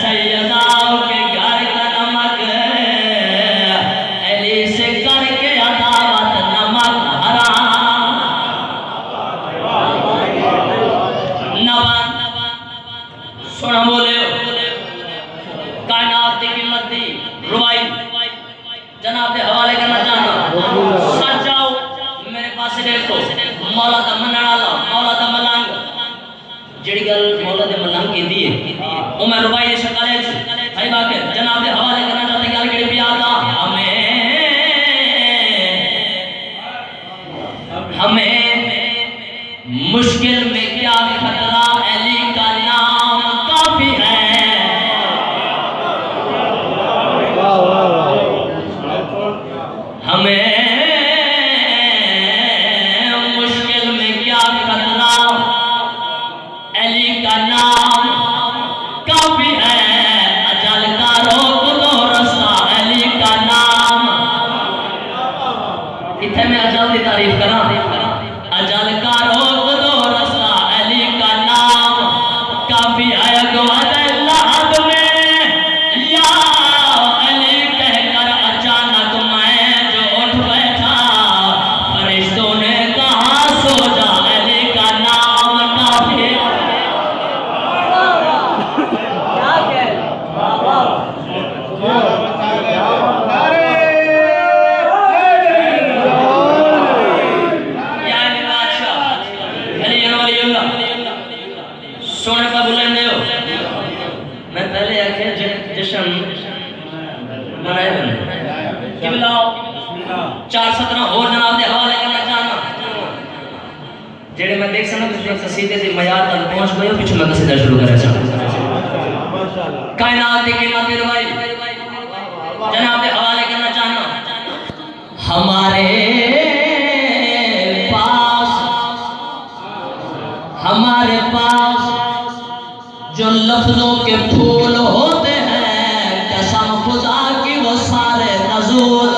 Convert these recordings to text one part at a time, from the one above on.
सैयदा दी रुवाई जनाब के हवाले करना चाहता। सच जाओ मेरे पास देखो, मौला दा मनण वाला, मौला दा मलंग जेड़ी गल मौला दे मलंग की दी है ओ मैं रुवाई दे शकाले भाई बाके जनाब के हवाले करना चाहता। गल केड़ी प्यार दा हमें मुश्किल में क्या खतरा, अली का नाम काफी है। हमें मुश्किल में क्या खतरा, अली का नाम काफी है। अजल का रोक दो रास्ता, अली का नाम। इतने में अजल की तारीफ करा, अजल का रोक दो रास्ता, अली का नाम काफी है। अल्लाह में या अली कहकर अचानक मैं जो उठ बैठा, फरिश्तों ने कहा सो जा, अली का नाम काफी है। सोने का बुलंदे हो मैं पहले आखे जश्न मनाए बने कि बुलाओ 417 और जनाब के हवाले करना चाहना जेड़े मैं देख सकना कि कसीदे दी मयार तक पहुंच गए पीछे मैं कसीदा शुरू करना चाहता। कायनात की कीमत रुवाई जनाब के हवाले करना चाहना। हमारे पास जो लफ्जों के फूल होते हैं, कसम खुदा की वो सारे नज़ूल,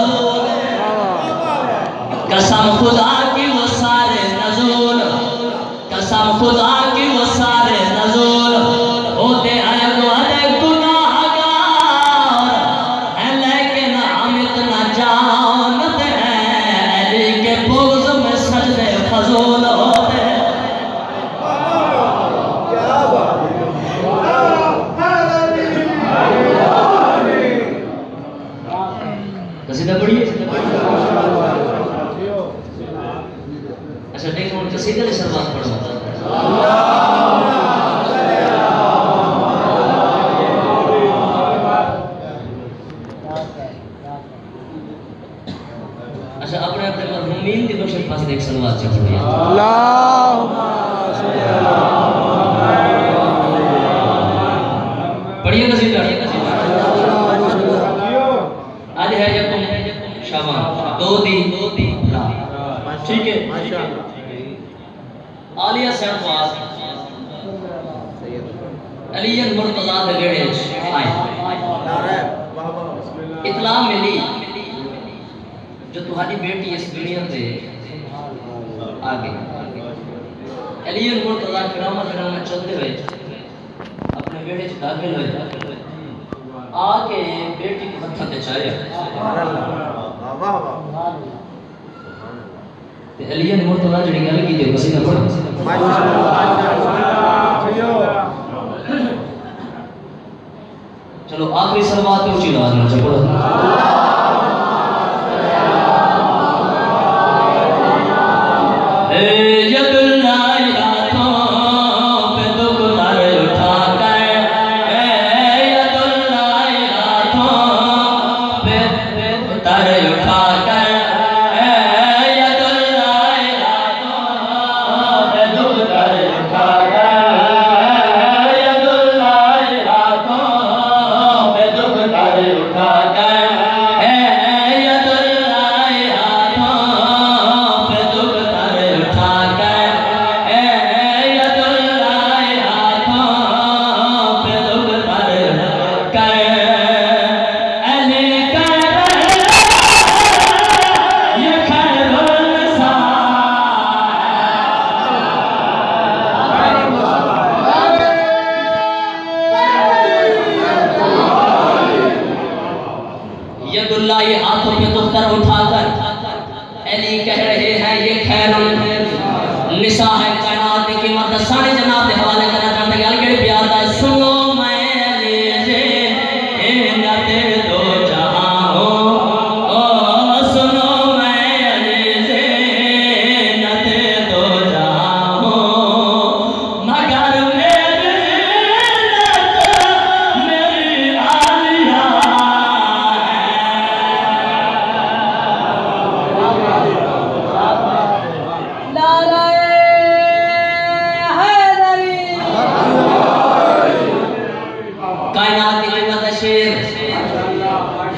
कसम खुदा की वो सारे नज़ूल, कसम खुदा की वो सारे नज़ूल होते हैं गुनाहगार हैं, लेकिन हम इतना जानते हैं अली के बुग़्ज़ में सजदे फज़ूल होते हैं। कसीदा पढ़िए। अच्छा देखो उनका कसीदा ने शुरुआत पढ़ो। अच्छा अपने अपने मरहूमीन की बख्शिश पास देख सलवात से पढ़िए। पढ़िए कसीदा। आज है यकुम शाबान 2 दिन रात, ठीक है। आलिया सहवाज अलीयन मुर्तज़ा दे गेड़े आए, इतला मिली जो तुम्हारी बेटी इस दुनिया से आ गई। अलीयन मुर्तज़ा फिरामा चलते हुए अपने बेटे से दाखिल हुए, आके बेटी को मत्था ते चाया ते अलीयन मुर्तज़ा जड़ी गल की जो कसीदा पढ़ो। चलो आखिरी सलवात पे ऊंची आवाज में पढ़ो। ये हाथों पे दुख्तर उठाकर अली कह रहे हैं ये खैरुल निसा है कायनात की मर्द सारे जनाब के हवाले करना चाहते हैं। अल के प्यार दा सुनो मैं अली जे ए ना तेरे शेर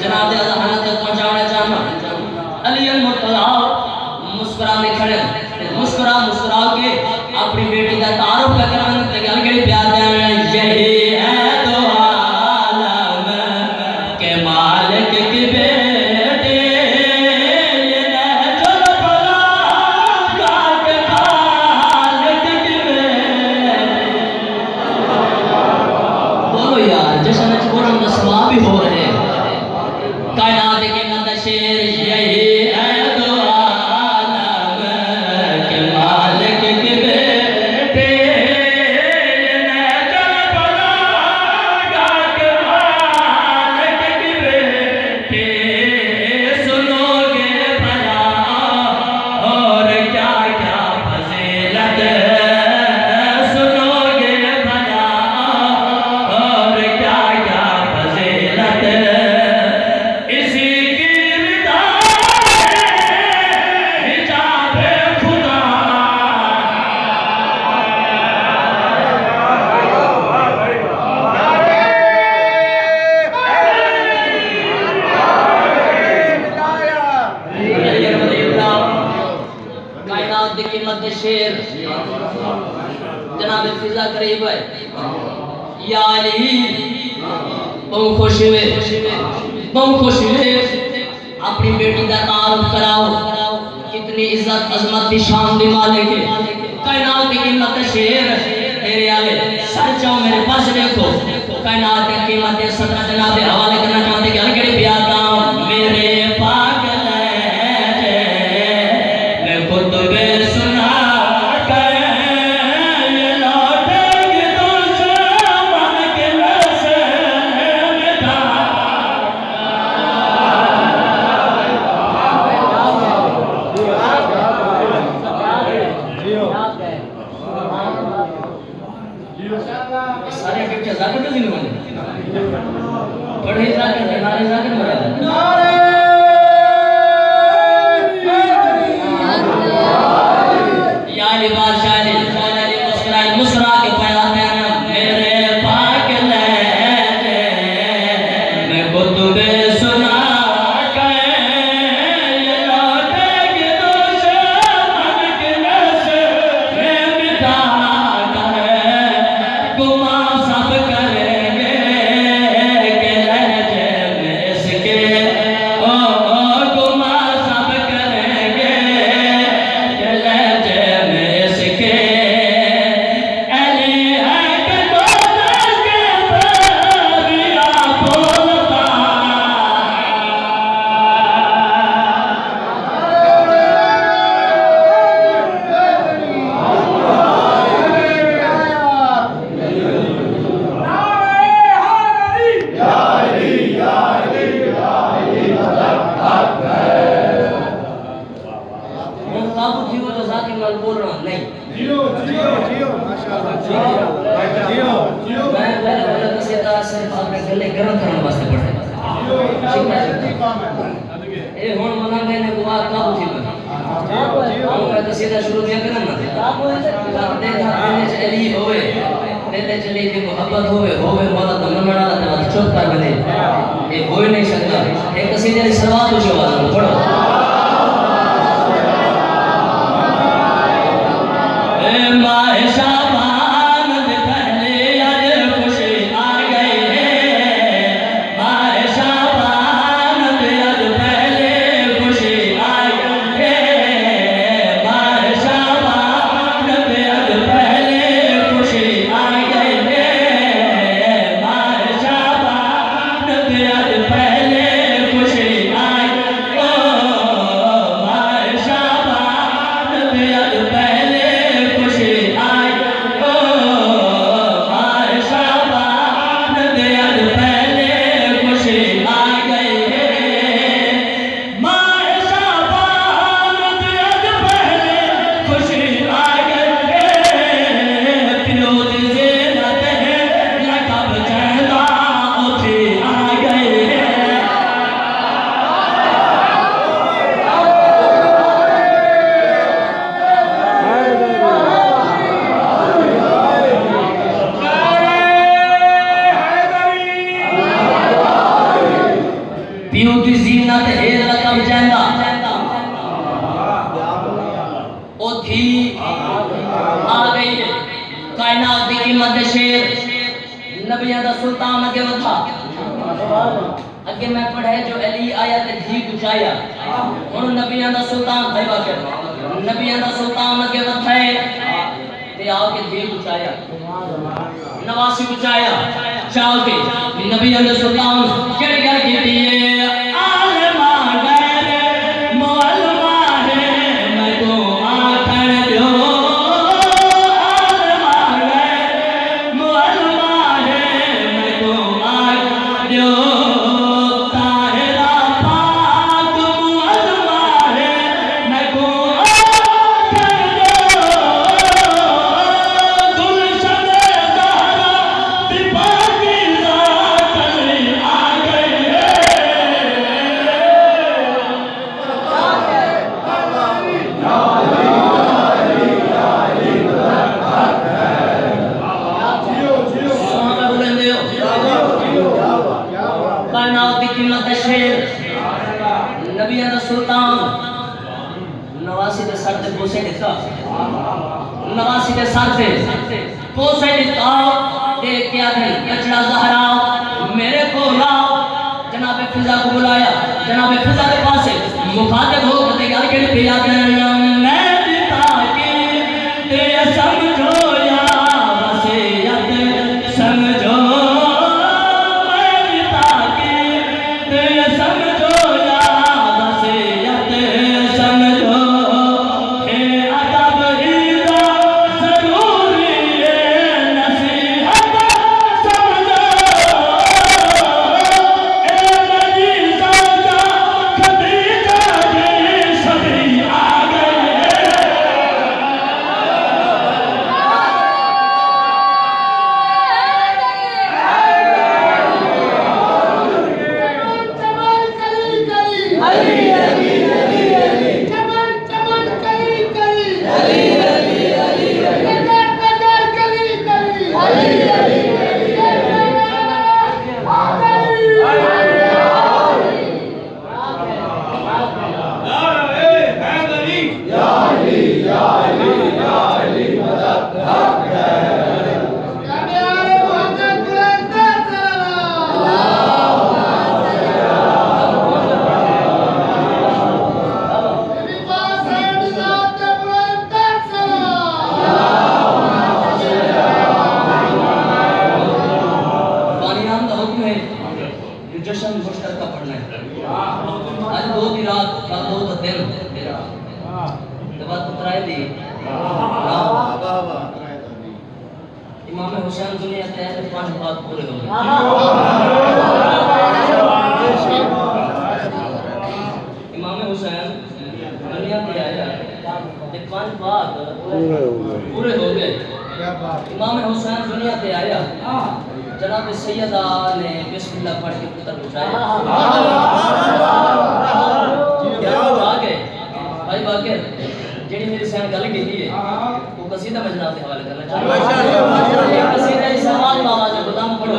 जनाब दे अज़हान तक पहुंचाना चाहना। अली अल मुर्तज़ा मुस्कुरा में खड़े मुस्कुरा मुस्कुरा के अपनी बेटी का तारुफ करने ते गल के प्यार दे यही है तो आलम के मालिक की बेटे ये नजर बला के खालिक की बेटे। बोलो यार जश्न च बोलने का सवाब भी हो रहे कायनात के अंदर शेर यही है तो आलम के मालिक के बेटे ये नजर बला के मालिक के बेटे। सुनोगे भला और क्या क्या फजीलत सुनोगे भला और क्या क्या फजीलत इसी की रिदा हिजाब खुदा। कायनात की कीमत शेर जनाब फिजा करीब है या अली बहुत खुश हुए बहुत खुश हुए अपनी बेटी का तारुफ कराओ कितनी इज्जत अजमत की शान दी मालिक कायनात की कीमत शेर तेरे आले सर जाओ मेरे पास देखो कायनात की कीमत सदर जनाब हवाले करना चाहते कि अलगड़ी प्यार गाओ मेरे पागल है मैं खुद बे सुना कर ये लौटेंगे दुश्मन के नशे में था। सारे के जाकर तो नहीं पढ़े जाकर नारे जाकर मरा या अली बादशाह ने मुस्कुराए मुस्कुरा के पढ़ाते हैं मेरे पागल है मैं खुद बे सुना कर ये लौटेंगे दुश्मन के नशे में मिटा कर गुमा सब करेंगे के लहजे में इसके ओ गुमा सब करेंगे के लहजे में इसके। अली है कि बोलता के बगिया बोलता मैं काबू थी वो तो जाके मैं बोल रहा नहीं मैं पहले किसी तरह से अपने गले गर्म करने वास्ते पढ़े ए हुन मनांगे ने दुआ काबू थी मैं तो सीधा शुरू किया करना ना देखा दिल च अली होवे दिल च अली की मोहब्बत होवे मौला तो मनना ते चुप कर बने ये हो ही नहीं सकता। एक कसीदे की शुरुआत ऊंची आवाज में पढ़ो ए माए शाबान दे पहले आज खुशी आ गई है माए शाबान दे आज पहले खुशी आ गई है माए शाबान दे आज पहले खुशी आ गई है माए शाबान दे आज पहले खुशी आ गई ओ माए शाबान दे आज पहले खुशी आ गई पियो दी जीनत है लकब जैंदा ओ थी आ गई है कायनात दी कीमत शेर नबियां दा सुल्तान अगे वथा अगे मैं पढ़े जो अली आया ते धी गुचाया हुन नबियां दा सुल्तान भाई वाके नबियां दा सुल्तान अगे वथा ते आके धी गुचाया नवासी गुचाया चाल के नबियां दा सुल्तान केड़े घर कीती है नबियां दा सुल्तान नवासी दे सर ते पोसे दिता नवासी दे सर ते पोसे दिता ते क्या है बचड़ा ज़हरा मेरे को लाओ जनाब फिजा को बुलाया जनाब फिजा के पास मुखातिब हो ते गल के पिया करना मैं दिता कि ते समझो या वसीयत समझो मैं दिता कि ते समझो जश्न मुश्तरका पढ़ना है आज दो दी रात कल दो दा दिन ते बात उतराए दी इमाम हुसैन दुनिया ते आए 5 बात पूरे हो गए इमाम हुसैन दुनिया ते आया ते 5 बात पूरे हो गए इमाम हुसैन दुनिया ते आया जनाब सैयदा ने बिस्मिल्लाह पढ़ के पुत्र उठाया क्या आ गए भाई बाकर जेडी मेरी सैन गल कीती है वो कसीदा में जनाब के हवाले करना चाहता हूं माशाल्लाह कसीदा इस आवाज में आवाज गुलाम पढ़ो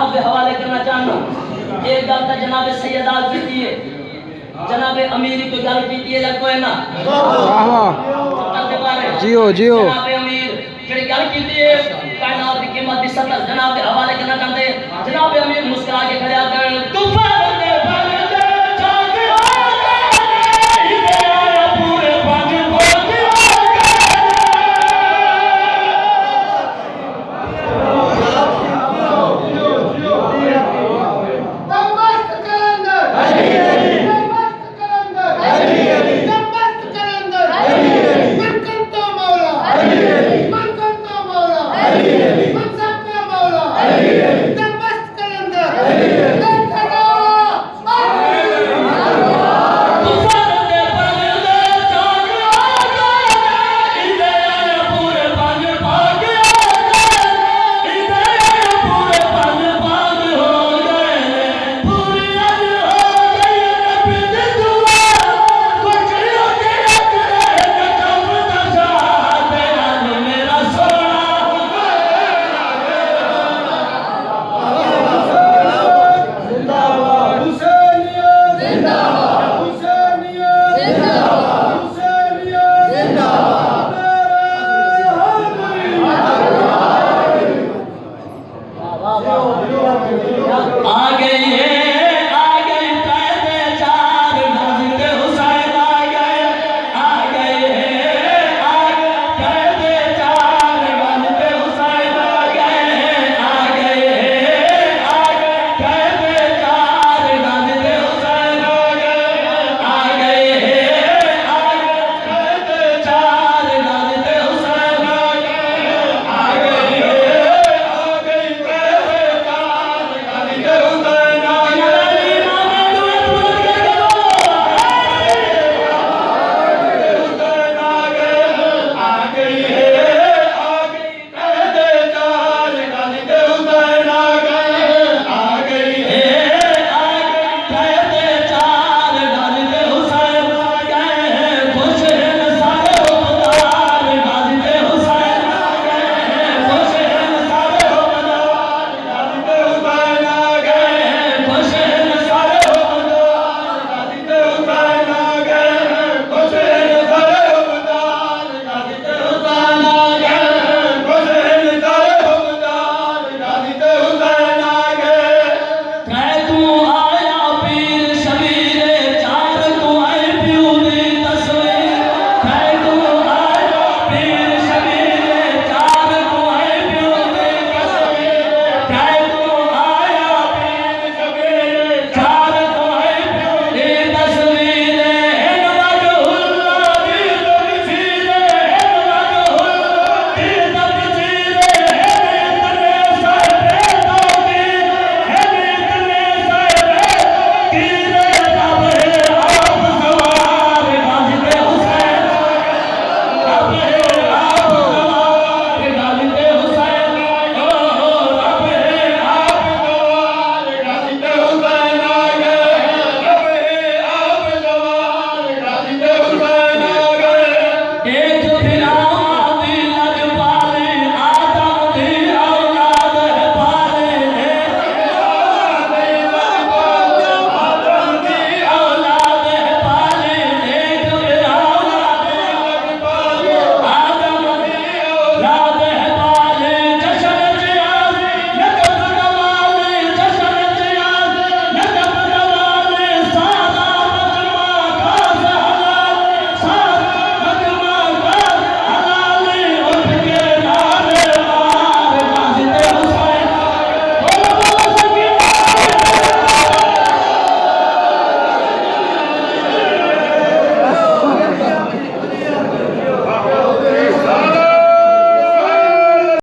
जनाब के हवाले करना चाहना। एक गल तो जनाब सैयदा की है, जनाब अमीरी को गल की है या कोई ना जियो जियो जनाब अमीर जेड़ी गल की है कायनात की कीमत दी 70 जनाब के हवाले करना चाहते। जनाब अमीर मुस्कुरा के खड़े आ गए,